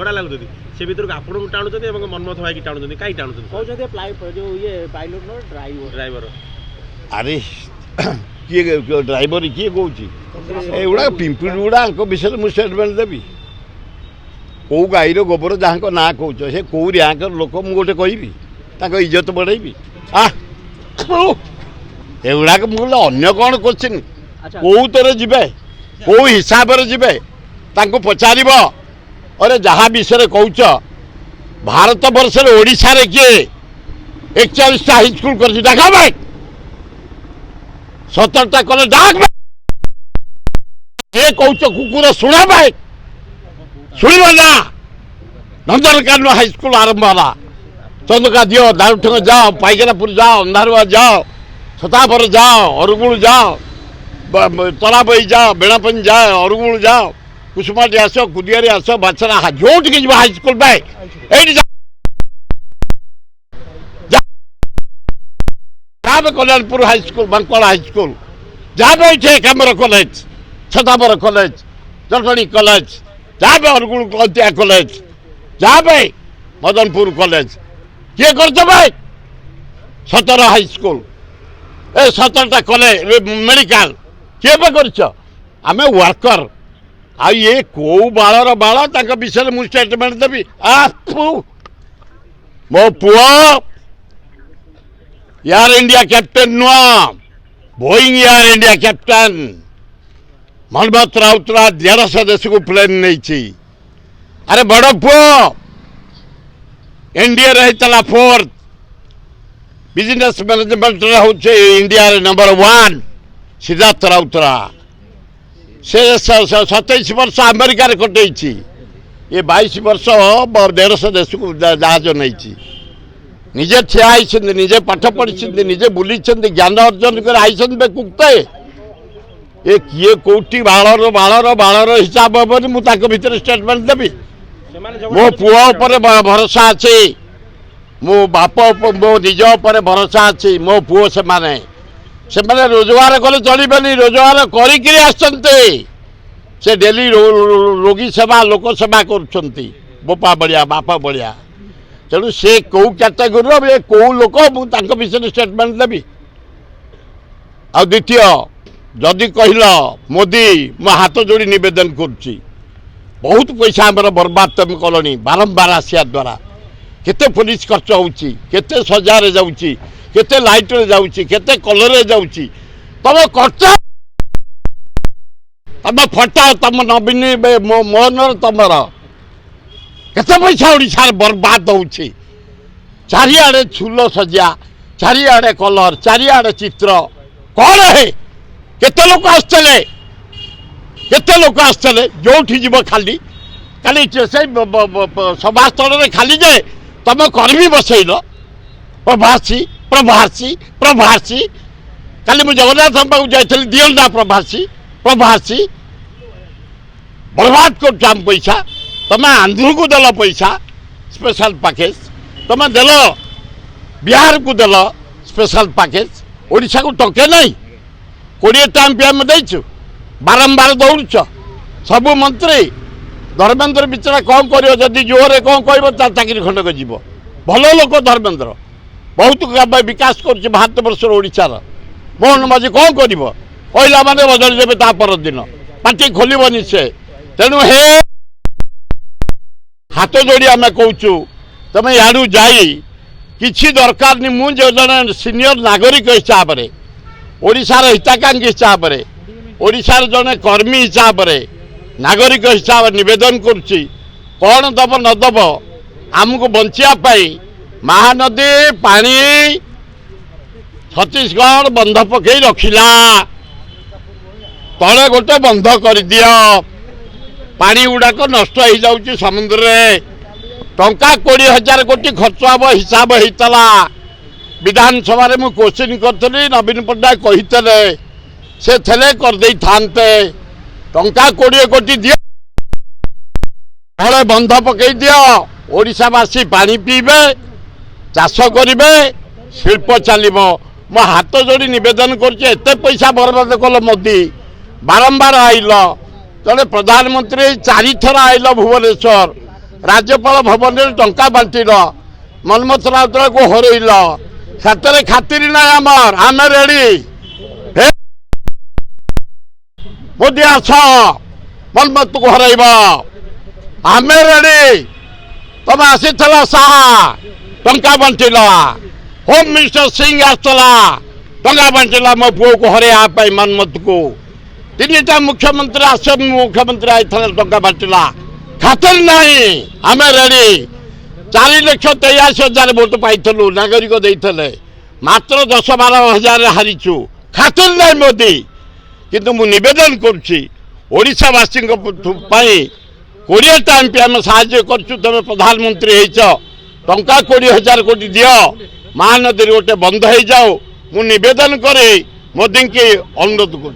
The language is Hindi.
बड़ा लागुଛନ୍ତି से भीतर को आपन को टाणुଛନ୍ତି এবং मनमोहन भाई की टाणुଛନ୍ତି काई टाणुଛନ୍ତି कहउଛନ୍ତି जो ये पायलट नो ड्राइवर अरे किए ड्राइवर किए कहूँ एगुड़ा पिंपी गुड़ा विषय मुझे स्टेटमेंट देवी कौ गाईर गोबर जहाँ ना कौच से कौ रैंक लोक मुझे गोटे कहि इज्जत बढ़ेबी एगुड़ाक मुझे अन्न कौन क्वेश्चन कौ तर जी कौ हिसाब से जी पचार अरे जहाँ विषय कौच भारत वर्ष ओडिशा रे किए 41टा हाईस्कल कर डाक भाई 17टा कले डाक ये कौच कुकुर शुणा भाई शुणव ना नंदनकानन हाईस्कल आरंभ है चंदका दियो दारुठंग जाओ पाइकनापुर जाओ अंधारुआ जाओ छतापर जाओ अरुगुल जाओ तराबई जाओ बेणापन जाओ अरुगुल जाओ कुसुमाटी आस कुदियारी आस बाछरा जो हाईस्कल भाई कल्याणपुर हाईस्कल बांकवाड़ा हाईस्कल जहाँ भी ये कामर कॉलेज छतापर कॉलेज जटणी कॉलेज जहाँ भी अरुगुल कौतिया कॉलेज जहाँ भी मदनपुर कॉलेज किए कर भाई 17 हाईस्कल ए 17टा कॉलेज मेडिकल किए कर आम वर्कर आ ये कौ बालर बाल विषय मुझे स्टेटमेंट देवी मो पुआ एयर इंडिया कैप्टेन नुआ Boeing air India captain Manmohan Routray 150 देश को प्लेन नहीं अरे बड़ पुआ एनडीए रही 4th business management India number 1 Siddharth Routray से 27 वर्ष अमेरिका कटे ये 22 वर्ष 150 देश को जहाज नहीं निजे ठिया निजे पाठ पढ़ी निजे बुली ज्ञान अर्जन कर कुकते ये किए कौटी बालर बालर बालर हिसाब हेनी मुझे भीतर स्टेटमेंट देवी मो पुआ भरोसा अच्छी मो बाप मो निज भरोसा अच्छी मो पुओ से रोजगार कले चलबे रोजगार कर डेली रोगी सेवा लोक सेवा करोपा बढ़िया बापा बढ़िया तेणु से कौ कैटेगोरी कौ लोक मुझे विषय स्टेटमेंट देवी आ द्वितीय जदि कहल मोदी मो हाथ जोड़ी नवेदन करुच्ची बहुत पैसा आमर बर्बाद तुम कलनी बारंबार आसिया द्वारा केते पुलिस खर्च होउची केते सजारे जाउची केते लाइट रे जाउची केते कलर रे जाउची तब खर्च तब फटा तम नवीन मोहन तमर केते पैसा ओडिशा बर्बाद होउची चारिआडे छुल सजा चारिआडे कलर चारिआडे चित्र कौन है केते लोक आसले जो जीव खाली खाली से सभास्थल खाली जे तुम कर्मी बसैल प्रभासी प्रभासी प्रभासी खाली मुझे जगन्नाथ पाक जाइली दियंता प्रभासी प्रभासी बर्बाद कर पैसा तुम आंध्र को देल पैसा स्पेशल पैकेज तुम देल बिहार को देल स्पेशल पैकेज ओडिशा को टके नहीं 20टा एमपीएम देचु बारंबार दौड़ सबू मंत्री धर्मेन्द्र बिचरा कौन कर जोरे कौन कह चाकरी खंडक जीव भल लोक धर्मेन्द्र बहुत विकास कर भारत वर्ष ओडार मोहन माझी कौन कर कहला मैंने बदल देवे पर दिन पार्टी खोलनी से तेणु हे हाथ जोड़ी आम कहूँ तुम यारू जाई किसी दरकार नहीं मुझे जन सीनियर नागरिक हिसाब से ओडिशार हिताकांक्षी हिसाब से ओडिशार जने कर्मी हिसाब से नागरिक हिसाब से नवेदन करुच्ची कौन दब न दब आमको बचापी महानदी पानी छत्तीसगढ़ बंध पकई रखिला तले गोटे बंध कर दियो पानी गुड़ाक नष्ट हो जाऊँगी समुद्र में टंका 20,000 कोटी खर्च हम हिसाब होता विधानसभा मु क्वेश्चन करी नवीन पट्टनायक कहते से थे करदे थाते टंका 20 कोटी दियो तले बंध पकई दियो ओडिशावासी पानी पीबे चाष करेंगे शिल्प चलो मो हाथ जोड़ी नवेदन करते पैसा बर्बाद कल मोदी बारंबार आइल जड़े प्रधानमंत्री 4 थर आइल भुवनेश्वर राज्यपाल भवन में टंका बांटिल मनमोहन राउतराय को हरइल से खातिर ना आमर आम रेडी मोदी आस मनमोहन को हरइब आम रेडी तुम आसी साहा टंका बांटिल होम मिनिस्टर सिंह आसला टंका बांटिला मो पुओ को हरैया मनमोहन को तीन मुख्यमंत्री आसम मुख्यमंत्री आई टंका बांटिला खातिर नहीं आम रेडी 4,83,000 भोट पाइलु नागरिक देते मात्र 10-12 हजार हारीचु खातिर नहीं मोदी किंतु मु निवेदन करुशावासी 20 टाइम पे आम साहाଯ୍य करछु तुम प्रधानमंत्री टंका 20,000 कोटी दियो महानदी गोटे बंद हो जाओ मु निवेदन करे मोदी की अनुरोध कर।